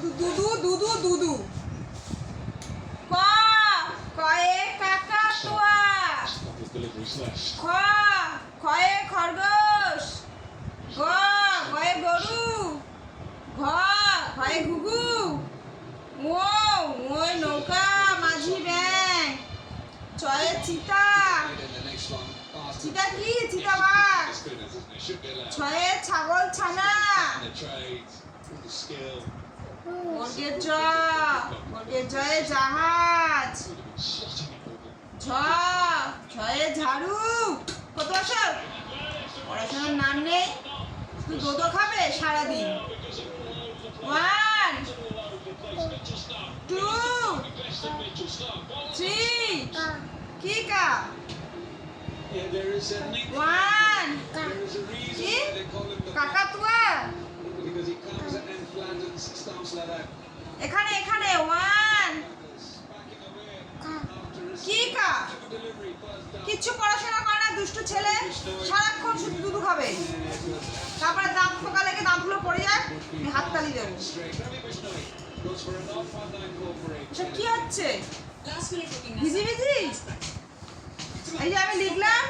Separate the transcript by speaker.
Speaker 1: দুদু দুদু দুদু। ক কয়ে কাকাতুয়া। খ খয়ে খরগোশ। গ গয়ে গরু। ঘ ঘয়ে ঘুঘু। ও ওই নৌকা মাঝি ব্যাং। চয়ে চিতা। চিতা কি? চিতাবাঘ। ছয়ে ছাগল ছানা। বর্গের জ বর্গের জয়ে জাহাজ। ঝ ঝয়ে ঝাড়ু। কত বছর? পড়াশোনার নাম নেই, তুই দোদো খাবে সারাদিন। 1 2 3 কি কা? 1 কি? কাকাতুয়া। এখানে এখানে 1 কি কা? কিচ্ছু পড়াশোনা করে না, দুষ্টু ছেলে, সারাক্ষণ শুধু দুধু খাবে। তারপরে দাঁত ফোকা লেগে দাঁতগুলো পড়ে যায়, আমি হাততালি দেবো। এসব কি হচ্ছে? ভিজি ভিজি। এই যে আমি লিখলাম